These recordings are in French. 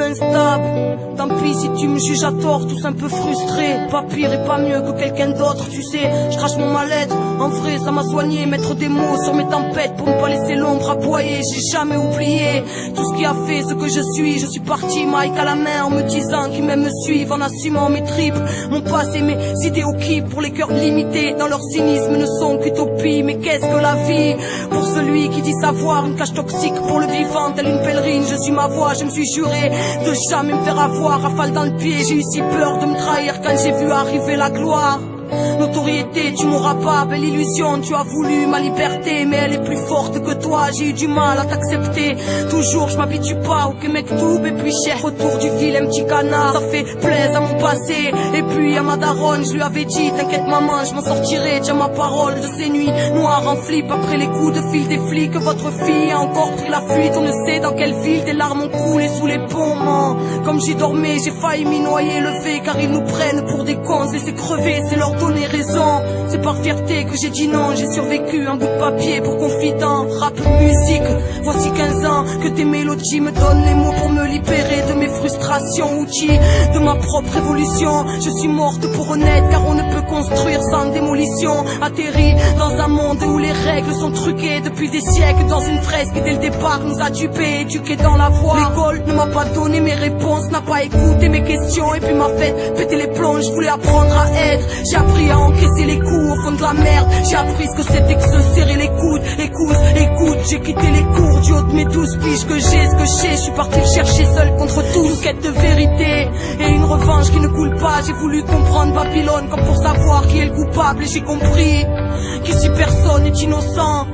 instable. Tant pis si tu me juges à tort, tous un peu frustrés. Pas pire et pas mieux que quelqu'un d'autre, tu sais. Je crache mon mal-être, en vrai ça m'a soigné. Mettre des mots sur mes tempêtes pour ne pas laisser l'ombre aboyer. J'ai jamais oublié tout ce qui a fait ce que je suis. Je suis parti, Mike à la main, en me disant qu'ils m'aiment me suivent, en assumant mes tripes, mon passé, mes idéotypes. Pour les cœurs limités, dans leur cynisme ne sont qu'utopie. Mais qu'est-ce que la vie pour celui qui dit savoir? Une cage toxique pour le vivant, telle une pèlerine. Je suis ma voix, je me suis juré de jamais me faire avoir. Rafale dans le pied, j'ai eu si peur de me trahir quand j'ai vu arriver la gloire. Notoriété, tu m'auras pas, belle illusion. Tu as voulu ma liberté, mais elle est plus forte que toi. J'ai eu du mal à t'accepter. Toujours, je m'habitue pas au que mec tout est plus cher. Autour du vilain petit canard, ça fait plaisir à mon passé. Et puis à ma daronne, je lui avais dit t'inquiète maman, je m'en sortirai. Tiens ma parole de ces nuits noires en flip. Après les coups de fil des flics, votre fille a encore pris la fuite. On ne sait dans quelle ville des larmes ont coulé sous les ponts. Comme j'y dormais, j'ai failli m'y noyer le fait, car ils nous prennent pour des cons. Laisser crever, c'est leur donner raison. C'est par fierté que j'ai dit non. J'ai survécu un bout de papier pour confident. Rap, musique, voici 15 ans que tes mélodies me donnent les mots pour me libérer de mes frustrations. Outils de ma propre évolution. Je suis morte pour honnête, car on ne peut construire sans démolition. Atterri dans un monde où les règles sont truquées depuis des siècles. Dans une fresque qui dès le départ nous a dupés, éduqués dans la voie. L'école ne m'a pas donné mes réponses, n'a pas écouté mes questions, et puis m'a fait péter les plombs. Je voulais apprendre à être, j'ai appris à encaisser les coups au fond de la merde. J'ai appris ce que c'était que se serrer les coudes. Écoute, j'ai quitté les cours du haut de mes 12 piges que j'ai, ce que je suis parti le chercher seul contre tout. Une quête de vérité et une revanche qui ne coule pas. J'ai voulu comprendre Babylone comme pour savoir qui est le coupable, et j'ai compris qu'ici personne n'est innocent.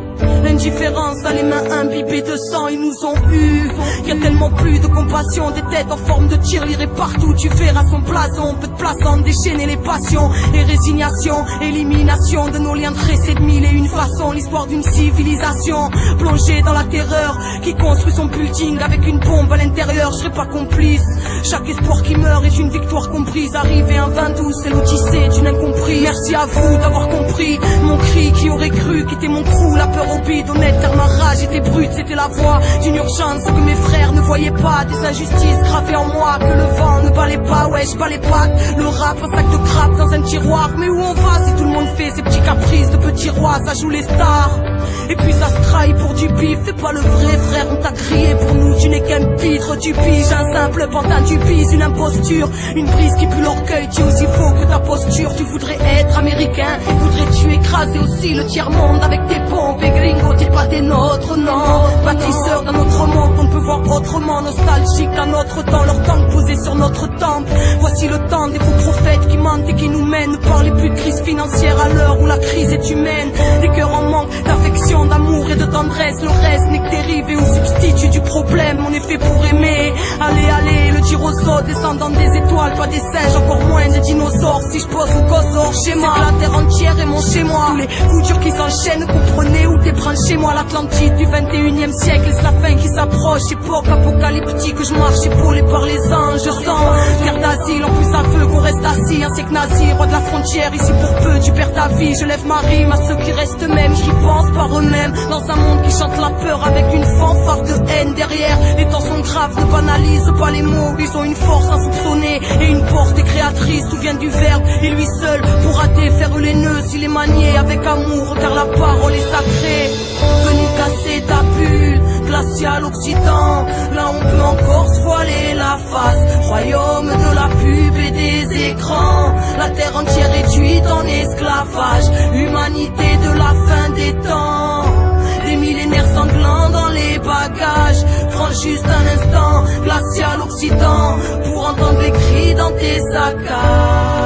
L'indifférence a les mains imbibées de sang, ils nous ont eu. Y a tellement plus de compassion, des têtes en forme de tirelire et partout tu verras son blason. Peu de place à en déchaîner les passions et résignation, élimination de nos liens tressés de mille et une façons. L'histoire d'une civilisation plongée dans la terreur qui construit son building avec une bombe à l'intérieur. Je serai pas complice, chaque espoir qui meurt est une victoire comprise. Arrivé un 22, c'est l'odyssée d'une incomprise. Merci à vous d'avoir compris mon cri, qui aurait cru quitter mon crew. La peur au bide, honnête, car ma rage était brute. C'était la voix d'une urgence que mes frères ne voyaient pas. Des injustices gravées en moi que le vent ne balait pas. Ouais, je balais pas le rap, un sac de crabe dans un tiroir. Mais où on va si tout le monde fait ses petits caprices de petits rois? Ça joue les stars et puis ça se trahit pour du bif. Fais pas le vrai frère, on t'a grillé pour nous. Tu n'es qu'un pitre, tu piges un simple pantin, tu pises une imposture, une brise qui pue l'orgueil. Tu es aussi faux que ta posture. Tu voudrais être américain et voudrais-tu écraser aussi le tiers-monde avec tes pompes? Et gringo, t'es pas des nôtres, non. Bâtisseurs d'un autre monde qu'on peut voir autrement. Nostalgique d'un autre temps, leur tank posé sur notre temple. Voici le temps des faux prophètes qui mentent et qui nous mènent. Ne parlez plus de crise financière à l'heure où la crise est humaine. Des cœurs en manque d'affection, d'amour et de tendresse. Le reste n'est que dérivé ou substitut du problème. On est fait pour aimer. Allez, le dire aux autres, descendant des étoiles, pas des singes, encore moins des dinosaures. Si je pose au cause hors schéma, c'est que la terre entière est mon chez-moi. Tous les coups durs qui s'enchaînent, comprenez où t'es chez moi. L'Atlantide du 21e siècle, c'est la fin qui s'approche. Époque apocalyptique, je marche épaulé par les anges. Je sens terre d'asile, en plus ça veut qu'on reste assis. Un siècle nazi, roi de la frontière, ici pour peu tu perds ta vie. Je lève ma rime à ceux qui restent même, qui pensent par eux-mêmes. Dans un monde qui chante la peur avec une fanfare de haine derrière. Les temps sont graves, ne banalise pas les mots. Ils ont une force insoupçonnée et une portée créatrice. Tout vient du verbe et lui seul pourra défaire les nœuds s'il est manié avec amour, car la parole est sacrée. Venu casser ta bulle, glacial Occident, là on peut encore se voiler la face. Royaume de la pub et des écrans, la terre entière réduite en esclavage. Humanité de la fin des temps, des millénaires sanglants dans les bagages. Prends juste un instant, glacial Occident, pour entendre les cris dans tes saccages.